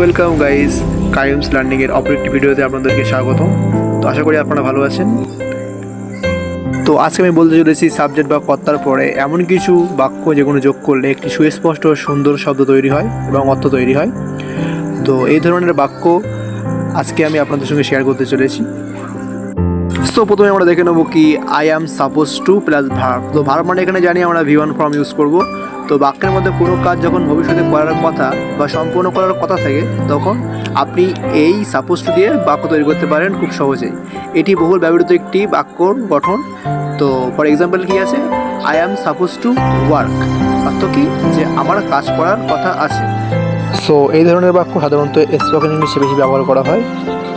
Welcome guys, কাইমস লার্নিংয়ের অপর একটি ভিডিওতে আপনাদেরকে স্বাগতম। তো আশা করি আপনারা ভালো আছেন। তো আজকে আমি বলতে চলেছি সাবজেক্ট বা কর্তার পরে এমন কিছু বাক্য যেগুলো যোগ করলে একটি সুস্পষ্ট ও সুন্দর শব্দ তৈরি হয় এবং অর্থ তৈরি হয়। তো এই ধরনের বাক্য আজকে আমি আপনাদের সঙ্গে শেয়ার করতে চলেছি। সো প্রথমে আমরা দেখে নেবো কি I am suppose two plus verb. তো ভার্ব মানে এখানে জানি আমরা V1 ফর্ম ইউজ করব। তো বাক্যের মধ্যে কোনো কাজ যখন ভবিষ্যতে করার কথা বা সম্পূর্ণ করার কথা থাকে তখন আপনি এই সাপোজ টু দিয়ে বাক্য তৈরি করতে পারেন খুব সহজেই। এটি বহুল ব্যবহৃত একটি বাক্যর গঠন। তো ফর এক্সাম্পল কি আছে, I am suppose to work, অর্থ কি যে আমার কাজ করার কথা আছে। সো এই ধরনের বাক্য সাধারণত স্পোকেন ইংলিশে বেশি ব্যবহার করা হয়।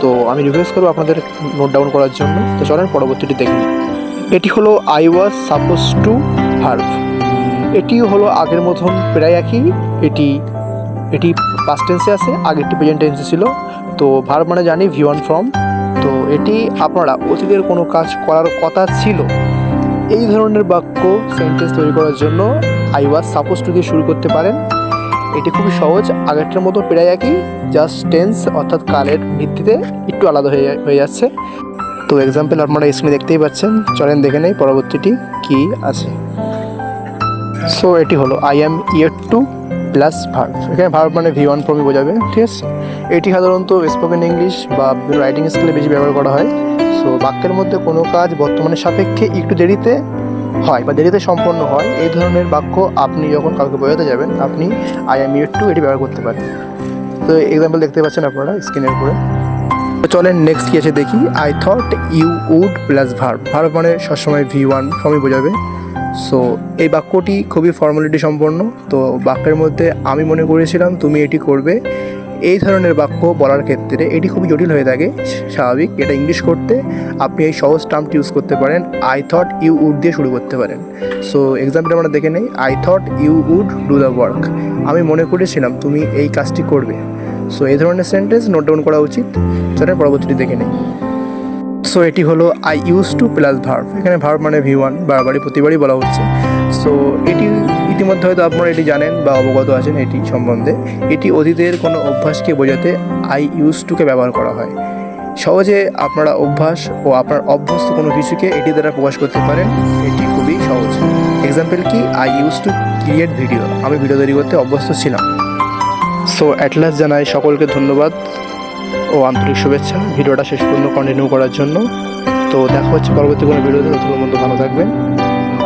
তো আমি রিকোয়েস্ট করবো আপনাদের নোট ডাউন করার জন্য। তো চলেন পরবর্তীটি দেখি। এটি হলো I was suppose two verb. এটিও হলো আগের মতন প্রায় একই। এটি পাস্ট টেন্সে আছে, আগেরটি প্রেজেন্ট টেন্সে ছিল। তো ভার্ব মানে জানি V1 ফর্ম। তো এটি আপনারা অতীতের কোনো কাজ করার কথা ছিল এই ধরনের বাক্য সেন্টেন্স তৈরি করার জন্য আই ওয়াজ সাপোজ টু দিয়ে শুরু করতে পারেন। এটি খুবই সহজ, আগেরটার মতো প্রায় একই, জাস্ট টেন্স অর্থাৎ কালের ভিত্তিতে একটু আলাদা হয়ে যাচ্ছে। তো এক্সাম্পল আপনারা স্ক্রিনে দেখতেই পাচ্ছেন, চলেন দেখে নেই পরবর্তীটি কি আছে। সো এটি হলো I am here to plus verb. এখানে ভার্ব মানে V1 ফর্মই বোঝাবে, ঠিক আছে। এটি সাধারণত স্পোকেন ইংলিশ বা রাইটিং স্কিলে বেশি ব্যবহার করা হয়। সো বাক্যের মধ্যে কোনো কাজ বর্তমানের সাপেক্ষে একটু দেরিতে হয় বা দেরিতে সম্পন্ন হয়, এই ধরনের বাক্য আপনি যখন কাউকে বোঝাতে যাবেন আপনি আই অ্যাম ইয়ার টু এটি ব্যবহার করতে পারেন। তো এক্সাম্পল দেখতে পাচ্ছেন আপনারা স্ক্রিনের উপরে। তো চলেন নেক্সট কী আছে দেখি। I thought you would plus verb. Verb মানে সবসময় V1 ফর্মই বোঝাবে। সো এই বাক্যটি খুবই ফর্মালিটি সম্পন্ন। তো বাক্যের মধ্যে আমি মনে করেছিলাম তুমি এটি করবে, এই ধরনের বাক্য বলার ক্ষেত্রে এটি খুবই জটিল হয়ে থাকে, স্বাভাবিক। এটা ইংলিশ করতে আপনি এই সহজ টার্মটি ইউজ করতে পারেন, আই থট ইউ উড দিয়ে শুরু করতে পারেন। সো এক্সাম্পল আমরা দেখে নেই, I thought you would do the work. আমি মনে করেছিলাম তুমি এই কাজটি করবে। সো এই ধরনের সেন্টেন্স নোট ডাউন করা উচিত। চলেন পরবর্তীটি দেখে নেই। সো এটি হলো I use to plus verb. এখানে ভার্ব মানে V1 বারবারই প্রতিবারই বলা হচ্ছে। সো এটি ইতিমধ্যে হয়তো আপনারা এটি জানেন বা অবগত আছেন এটি সম্বন্ধে। এটি অতীতের কোনো অভ্যাসকে বোঝাতে আই ইউজ টুকে ব্যবহার করা হয়। সহজে আপনারা অভ্যাস ও আপনার অভ্যস্ত কোনো কিছুকে এটি দ্বারা প্রকাশ করতে পারেন, এটি খুবই সহজ। এক্সাম্পল কি, I use to create video. আমি ভিডিও তৈরি করতে অভ্যস্ত ছিলাম। সো অ্যাট লাস্ট জানাই সকলকে ধন্যবাদ ও আন্তরিক শুভেচ্ছা ভিডিওটা শেষ পর্যন্ত কন্টিনিউ করার জন্য। তো দেখা হচ্ছে পরবর্তী কোনো ভিডিওতে। ততক্ষণ পর্যন্ত ভালো থাকবেন।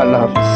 আল্লাহ হাফিজ।